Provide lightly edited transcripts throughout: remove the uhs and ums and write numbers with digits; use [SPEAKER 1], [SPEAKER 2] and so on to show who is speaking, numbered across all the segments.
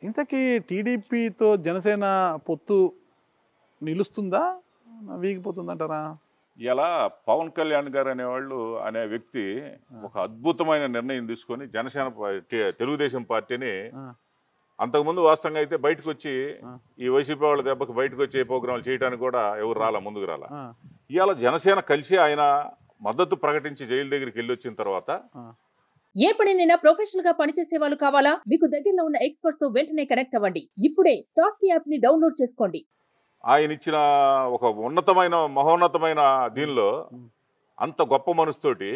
[SPEAKER 1] ఇంతకీ టీడీపీతో జనసేన పొత్తు నిలుస్తుందా, వీగిపోతుందంటారా?
[SPEAKER 2] ఇలా పవన్ కళ్యాణ్ గారు అనే వ్యక్తి ఒక అద్భుతమైన నిర్ణయం తీసుకొని జనసేన తెలుగుదేశం పార్టీని అంతకుముందు వాస్తవంగా అయితే బయటకు వచ్చి ఈ వైసీపీ వాళ్ళ దెబ్బకి బయటకు వచ్చి ఏ ప్రోగ్రాంలు చేయడానికి కూడా ఎవరు రాలా, ముందుకు రాలా. ఇవాళ జనసేన కలిసి ఆయన మద్దతు ప్రకటించి జైలు దగ్గరికి వెళ్ళి వచ్చిన తర్వాత
[SPEAKER 3] ఏ పనినైనా ప్రొఫెషనల్ గా పనిచేసే వాళ్ళు కావాలా? మీకు దగ్గరలో ఉన్న ఎక్స్పర్ట్స్ తో వెంటనే కనెక్ట్ అవ్వండి. ఇప్పుడే టాస్క్ యాప్ ని డౌన్లోడ్ చేసుకోండి.
[SPEAKER 2] ఆయన ఇచ్చిన ఒక మహోన్నతమైన దీనిలో అంత గొప్ప మనసుతోటి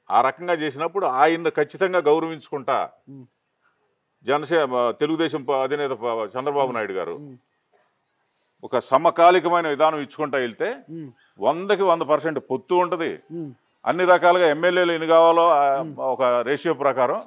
[SPEAKER 2] ఆ రకంగా చేసినప్పుడు ఆయన ఖచ్చితంగా గౌరవించుకుంటా తెలుగుదేశం అధినేత చంద్రబాబు నాయుడు గారు ఒక సమకాలికమైన విధానం ఇచ్చుకుంటా వెళ్తే 100కి 100% పొత్తు ఉంటది. అన్ని రకాలుగా ఎమ్మెల్యేలు ఎన్ని కావాలో ఒక రేషియో ప్రకారం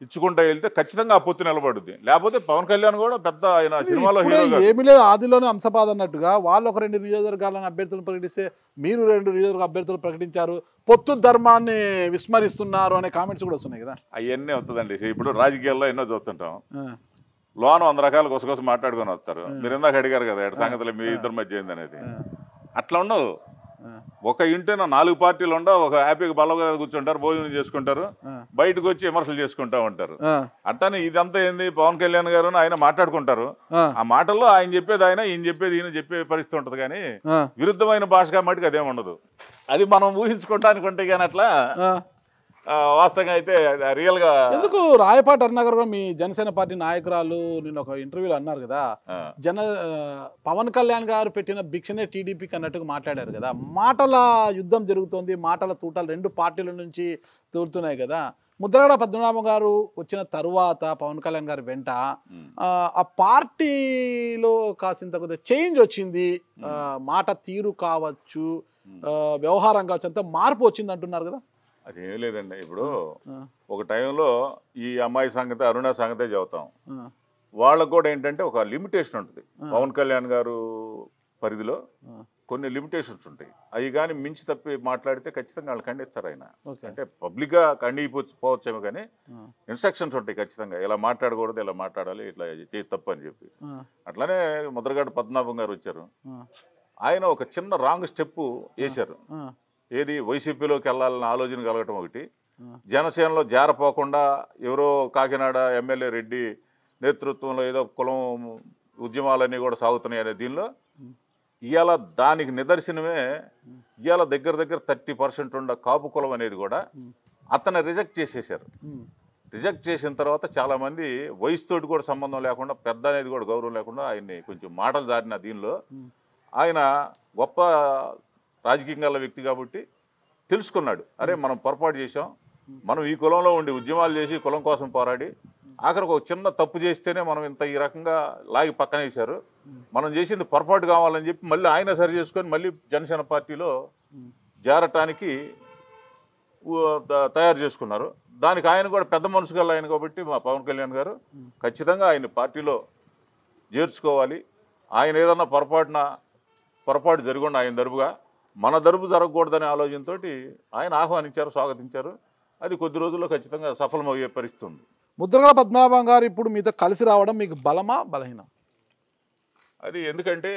[SPEAKER 2] ఇచ్చుకుంటా వెళ్తే ఖచ్చితంగా ఆ పొత్తు నిలబడుద్ది. లేకపోతే పవన్ కళ్యాణ్ కూడా పెద్ద ఆయన సినిమాలో హీరో
[SPEAKER 1] ఏమి లేదు, ఆదిలోనే అంశపాద అన్నట్టుగా వాళ్ళు ఒక 2 నియోజకవర్గాలను అభ్యర్థులు ప్రకటిస్తే మీరు 2 నియోజకవర్గ అభ్యర్థులు ప్రకటించారు, పొత్తు ధర్మాన్ని విస్మరిస్తున్నారు అనే కామెంట్స్ కూడా వస్తున్నాయి కదా.
[SPEAKER 2] అవన్నీ వస్తుందండి. ఇప్పుడు రాజకీయాల్లో ఎన్నో చూస్తుంటాం, లోన 100 రకాలు కొసకొస మాట్లాడుకొని వస్తారు. మీరు ఇందాక అడిగారు కదా సంగతులు మీ ఇద్దరి మధ్య ఏంది అనేది. అట్లా ఉండవు. ఒక ఇంటిన 4 పార్టీలు ఉండవు, ఒక హ్యాపీగా బలంగా కూర్చుంటారు, భోజనం చేసుకుంటారు, బయటకు వచ్చి విమర్శలు చేసుకుంటా ఉంటారు. అట్లనే ఇదంతా ఏంది, పవన్ కళ్యాణ్ గారు ఆయన మాట్లాడుకుంటారు. ఆ మాటల్లో ఆయన చెప్పేది ఆయన, ఈయన చెప్పేది ఈయన చెప్పే పరిస్థితి ఉంటది. కానీ విరుద్ధమైన భాషగా మటుకు అదేం ఉండదు. అది మనం ఊహించుకుంటానికి ఉంటే కానీ అట్లా వాస్తవంగా అయితే రియల్ గా
[SPEAKER 1] ఎందుకు రాయపాటి అరుణాగర్ మీ జనసేన పార్టీ నాయకురాలు నిన్న ఒక ఇంటర్వ్యూలో అన్నారు కదా, పవన్ కళ్యాణ్ గారు పెట్టిన భిక్షనే టీడీపీకి అన్నట్టుగా మాట్లాడారు కదా. మాటల యుద్ధం జరుగుతోంది, మాటల తూటాలు 2 పార్టీల నుంచి తూలుతున్నాయి కదా. ముద్రగడ పద్మనాభం గారు వచ్చిన తరువాత పవన్ కళ్యాణ్ గారి వెంట ఆ పార్టీలో కాసింత కొద్దిగా చేంజ్ వచ్చింది, మాట తీరు కావచ్చు, వ్యవహారం కావచ్చు, అంతా మార్పు వచ్చింది అంటున్నారు కదా.
[SPEAKER 2] అదేం లేదండి. ఇప్పుడు ఒక టైంలో ఈ అమ్మాయి సంగతి అరుణ సంగతే చెబుతాం. వాళ్ళకు కూడా ఏంటంటే ఒక లిమిటేషన్ ఉంటుంది. పవన్ కళ్యాణ్ గారు పరిధిలో కొన్ని లిమిటేషన్స్ ఉంటాయి. అవి కానీ మించి తప్పి మాట్లాడితే ఖచ్చితంగా వాళ్ళు ఖండిస్తారు. ఆయన అంటే పబ్లిక్ గా ఖండిపోవచ్చేమో కానీ ఇన్స్ట్రక్షన్స్ ఉంటాయి ఖచ్చితంగా, ఇలా మాట్లాడకూడదు, ఇలా మాట్లాడాలి, ఇట్లా చేయి తప్పు అని చెప్పి. అట్లానే ముద్రగడ పద్మనాభం గారు వచ్చారు, ఆయన ఒక చిన్న రాంగ్ స్టెప్ వేశారు. ఏది వైసీపీలోకి వెళ్ళాలన్న ఆలోచన కలగటం ఒకటి, జనసేనలో జారపోకుండా ఎవరో కాకినాడ ఎమ్మెల్యే రెడ్డి నేతృత్వంలో ఏదో కులం ఉద్యమాలన్నీ కూడా సాగుతున్నాయి అనే దీనిలో ఇవాళ దానికి నిదర్శనమే ఇవాళ దగ్గర 30% ఉన్న కాపు కులం అనేది కూడా అతను రిజెక్ట్ చేసేసారు. రిజెక్ట్ చేసిన తర్వాత చాలామంది వయసుతోటి కూడా సంబంధం లేకుండా, పెద్ద అనేది కూడా గౌరవం లేకుండా ఆయన్ని కొంచెం మాటలు దారిన దీనిలో ఆయన గొప్ప రాజకీయంగా వ్యక్తి కాబట్టి తెలుసుకున్నాడు, అరే మనం పొరపాటు చేసాం, మనం ఈ కులంలో ఉండి ఉద్యమాలు చేసి కులం కోసం పోరాడి ఆఖరికి ఒక చిన్న తప్పు చేస్తేనే మనం ఇంత ఈ రకంగా లాగి పక్కన వేశారు, మనం చేసింది పొరపాటు కావాలని చెప్పి మళ్ళీ ఆయన సరి చేసుకొని మళ్ళీ జనసేన పార్టీలో చేరటానికి తయారు చేసుకున్నారు. దానికి ఆయన కూడా పెద్ద మనసు గల ఆయన కాబట్టి మా పవన్ కళ్యాణ్ గారు ఖచ్చితంగా ఆయన పార్టీలో చేర్చుకోవాలి. ఆయన ఏదన్నా పొరపాటు జరగకుండా ఆయన దరుపుగా మన దరుపు జరగకూడదనే ఆలోచనతో ఆయన ఆహ్వానించారు, స్వాగతించారు. అది కొద్ది రోజుల్లో ఖచ్చితంగా సఫలమయ్యే పరిస్థితి ఉంది.
[SPEAKER 1] ముద్రగడ పద్మనాభం గారు ఇప్పుడు మీతో కలిసి రావడం మీకు బలమా బలహీనం?
[SPEAKER 2] అది ఎందుకంటే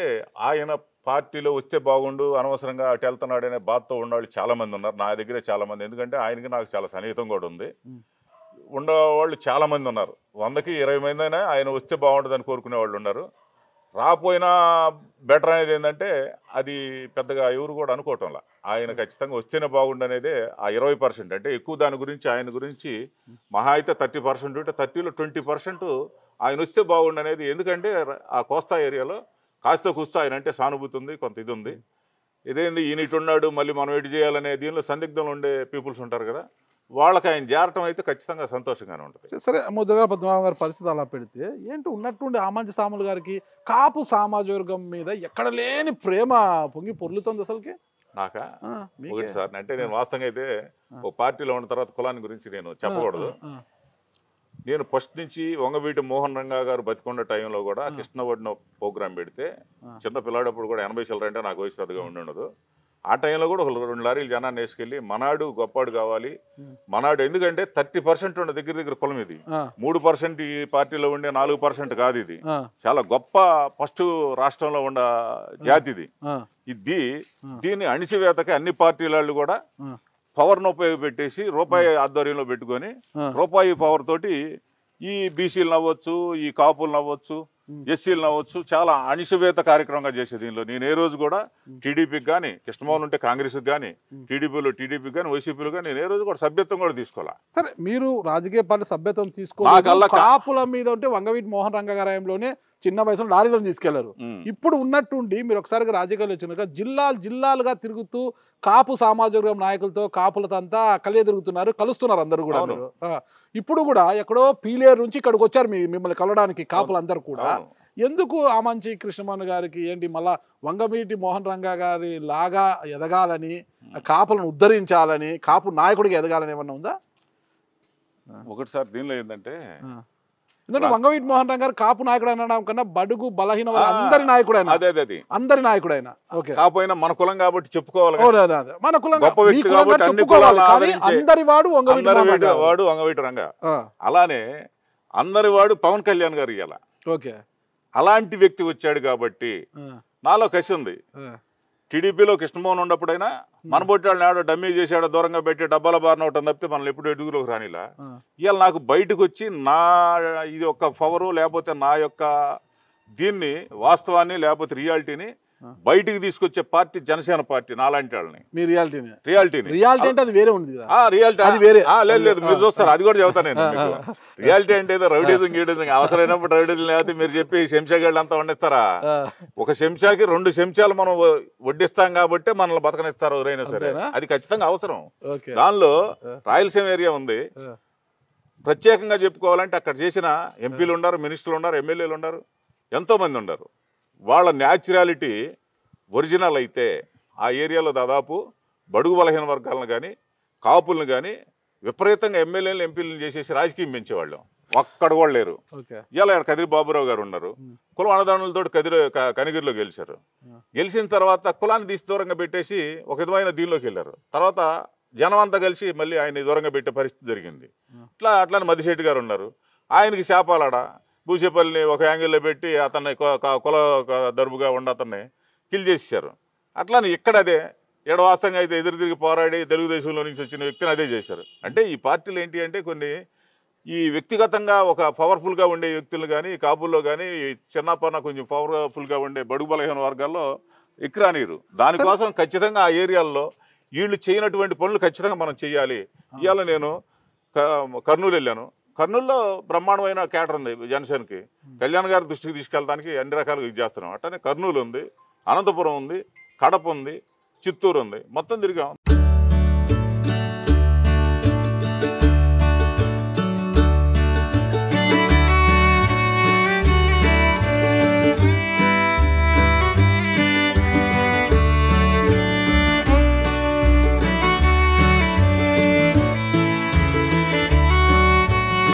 [SPEAKER 2] ఆయన పార్టీలో వస్తే బాగుండు, అనవసరంగా అటు వెళ్తున్నాడనే బాధతో ఉన్నవాళ్ళు చాలామంది ఉన్నారు. నా దగ్గరే చాలామంది, ఎందుకంటే ఆయనకి నాకు చాలా సన్నిహితం కూడా ఉంది. ఉండేవాళ్ళు చాలామంది ఉన్నారు. 100కి 20 మంది అయినా ఆయన వస్తే బాగుంటుందని కోరుకునే వాళ్ళు ఉన్నారు. రాపోయినా బెటర్ అనేది ఏంటంటే అది పెద్దగా ఎవరు కూడా అనుకోవటంలా. ఆయన ఖచ్చితంగా వస్తేనే బాగుండు అనేదే ఆ 20%. అంటే ఎక్కువ దాని గురించి ఆయన గురించి మహా అయితే 30% ఉంటే 30లో 20% ఆయన వస్తే బాగుండు అనేది. ఎందుకంటే ఆ కోస్తా ఏరియాలో కాస్త కూస్తా ఆయన అంటే సానుభూతి ఉంది, కొంత ఇది ఉంది. ఇదేంది ఈయన ఇటు ఉన్నాడు మళ్ళీ మనం ఎటు చేయాలనే దీనిలో సందిగ్ధంలో ఉండే పీపుల్స్ ఉంటారు కదా, వాళ్ళకి ఆయన చేరటం అయితే ఖచ్చితంగా సంతోషంగానే ఉంటుంది.
[SPEAKER 1] సరే, ముద్రగడ పద్మనాభం గారి పరిస్థితి అలా పెడితే ఏంటి, ఉన్నట్టుండి ఆమంచి సాములు గారికి కాపు సామాజిక వర్గం మీద ఎక్కడ లేని ప్రేమ పొంగి పొర్లుతుంది అసలుకి.
[SPEAKER 2] నాకా ఒకటి సార్, అంటే నేను వాస్తవంగా అయితే ఒక పార్టీలో ఉన్న తర్వాత కులాన్ని గురించి నేను చెప్పకూడదు. నేను ఫస్ట్ నుంచి వంగవీటి మోహన్ రంగా గారు బతికొండ టైంలో కూడా కృష్ణవడిన ప్రోగ్రాం పెడితే చిన్న పిల్లాడప్పుడు కూడా 80 చిల్లర అంటే నాకు వయసు పెద్దగా ఉండి ఉండదు. ఆ టైంలో కూడా ఒక 2 లారీలు జనాన్ని వేసుకెళ్ళి మనాడు గొప్పాడు కావాలి, మనాడు ఎందుకంటే 30% ఉన్న దగ్గర కులం ఇది, 3% ఈ పార్టీలో ఉండే 4% కాదు, ఇది చాలా గొప్ప ఫస్ట్ రాష్ట్రంలో ఉన్న జాతి ఇది. దీన్ని అణిచివేతకి అన్ని పార్టీల వాళ్ళు కూడా పవర్ను ఉపయోగపెట్టేసి రూపాయి ఆధ్వర్యంలో పెట్టుకొని రూపాయి పవర్ తోటి ఈ బీసీలు నవ్వచ్చు, ఈ కాపులు నవ్వచ్చు, ఎస్సీలు నవ్వచ్చు, చాలా అణిచివేత కార్యక్రమంగా చేసేది. దీనిలో నేను ఏ రోజు కూడా టీడీపీకి కానీ, కృష్ణమోహన్ ఉంటే కాంగ్రెస్కి కానీ, టీడీపీకి కానీ, వైసీపీలో కానీ నేను ఏ రోజు కూడా సభ్యత్వం కూడా తీసుకోవాలా.
[SPEAKER 1] సరే, మీరు రాజకీయ పార్టీ సభ్యత్వం తీసుకోవాలి, కాపుల మీద ఉంటే వంగవీటి మోహన్ రంగారాయంలోనే చిన్న వయసులో లారీలను తీసుకెళ్లారు. ఇప్పుడు ఉన్నట్టుండి మీరు ఒకసారిగా రాజకీయాలు వచ్చినాక జిల్లాలుగా తిరుగుతూ కాపు సామాజిక వర్గం నాయకులతో కాపులతో అంతా తిరుగుతున్నారు, కలుస్తున్నారు అందరూ కూడా. ఇప్పుడు కూడా ఎక్కడో పీలేరు నుంచి ఇక్కడికి వచ్చారు మిమ్మల్ని కలవడానికి కాపులందరూ కూడా. ఎందుకు ఆమంచి కృష్ణమోహన్ గారికి ఏంటి మళ్ళా వంగవీటి మోహన్ రంగా గారి లాగా ఎదగాలని, కాపులను ఉద్ధరించాలని, కాపు నాయకుడికి ఎదగాలని ఏమన్నా ఉందా?
[SPEAKER 2] ఒకటిసారి దీనిలో ఏంటంటే
[SPEAKER 1] ఎందుకంటే వంగవీటి మోహన్ రంగా గారు కాపు నాయకుడు అనడం కన్నా బడుగు బలహీన అందరి నాయకుడు ఆయన, అందరి నాయుడు ఆయన.
[SPEAKER 2] కాకపోయినా మన కులం కాబట్టి చెప్పుకోవాలి,
[SPEAKER 1] మన కులం
[SPEAKER 2] అందరి వాడు వంగవీటి రంగా. అలానే అందరి వాడు పవన్ కళ్యాణ్ గారు ఇయ్యాల. అలాంటి వ్యక్తి వచ్చాడు కాబట్టి నాలో కసి ఉంది. టీడీపీలో కృష్ణమోహన్ ఉన్నప్పుడైనా మనబొట్టి వాళ్ళని ఆడో డమ్మీ చేసాడో దూరంగా పెట్టి డబ్బాల బారిన ఒకటి తప్పితే మనల్ని ఎప్పుడు ఎడుగులోకి రానిలా. ఇవాళ నాకు బయటకు వచ్చి నా ఇది యొక్క పవరు లేకపోతే నా యొక్క దీన్ని వాస్తవాన్ని లేకపోతే రియాలిటీని బయటికి తీసుకొచ్చే పార్టీ జనసేన పార్టీ. నాలాంటి వాళ్ళని లేదు మీరు చూస్తారు, అది కూడా చెబుతాను నేను. రియాలిటీ అంటే ఏదో రౌడీజం గీడీజం అవసరమైనప్పుడు రౌడీజం లేకపోతే మీరు చెప్పి చెంచాగాళ్ళు అంతా వండిస్తారా? ఒక చెంచాకి 2 చెంచాలు మనం వడ్డిస్తాం కాబట్టి మనల్ని బతకనిస్తారు ఎవరైనా సరే, అది ఖచ్చితంగా అవసరం. దానిలో రాయలసీమ ఏరియా ఉంది, ప్రత్యేకంగా చెప్పుకోవాలంటే అక్కడ చేసిన ఎంపీలు ఉన్నారు, మినిస్టర్లు ఉన్నారు, ఎమ్మెల్యేలు ఉన్నారు, ఎంతో మంది ఉన్నారు. వాళ్ళ న్యాచురాలిటీ ఒరిజినల్ అయితే ఆ ఏరియాలో దాదాపు బడుగు బలహీన వర్గాలను కానీ కాపులను కానీ విపరీతంగా ఎమ్మెల్యేలు ఎంపీలను చేసేసి రాజకీయం పెంచేవాళ్ళం. ఒక్కడ కూడా లేరు. ఇలా కదిరి బాబురావు గారు ఉన్నారు, కులం అన్నదానులతో కనిగిరిలో గెలిచారు. గెలిచిన తర్వాత కులాన్ని తీసి దూరంగా పెట్టేసి ఒక విధమైన దీనిలోకి వెళ్ళారు. తర్వాత జనం అంతా కలిసి మళ్ళీ ఆయన దూరంగా పెట్టే పరిస్థితి జరిగింది. అట్లానే మద్దిశెట్టి గారు ఉన్నారు, ఆయనకి శాపాలాడ భూసేపల్లిని ఒక యాంగిల్లో పెట్టి అతన్ని కుల దరుపుగా ఉండి అతన్ని కిల్ చేసేసారు. అట్లానే ఇక్కడ అదే ఏడవాస్తంగా అయితే ఎదురు తిరిగి పోరాడి తెలుగుదేశంలో నుంచి వచ్చిన వ్యక్తిని అదే చేశారు. అంటే ఈ పార్టీలు ఏంటి అంటే కొన్ని ఈ వ్యక్తిగతంగా ఒక పవర్ఫుల్గా ఉండే వ్యక్తులు కానీ కాపుల్లో కానీ చిన్నపన్న కొంచెం పవర్ఫుల్గా ఉండే బడుగు బలహీన వర్గాల్లో ఎక్కిరానీరు. దానికోసం ఖచ్చితంగా ఆ ఏరియాల్లో వీళ్ళు చేయనటువంటి పనులు ఖచ్చితంగా మనం చేయాలి. ఇవాళ నేను కర్నూలు వెళ్ళాను. కర్నూలులో బ్రహ్మాండమైన క్యాడర్ ఉంది జనసేనకి. కళ్యాణ్ గారి దృష్టికి తీసుకెళ్ళడానికి అన్ని రకాలుగా ఇది చేస్తున్నాం. అట్టనే కర్నూలు ఉంది, అనంతపురం ఉంది, కడప ఉంది, చిత్తూరు ఉంది, మొత్తం తిరిగాం.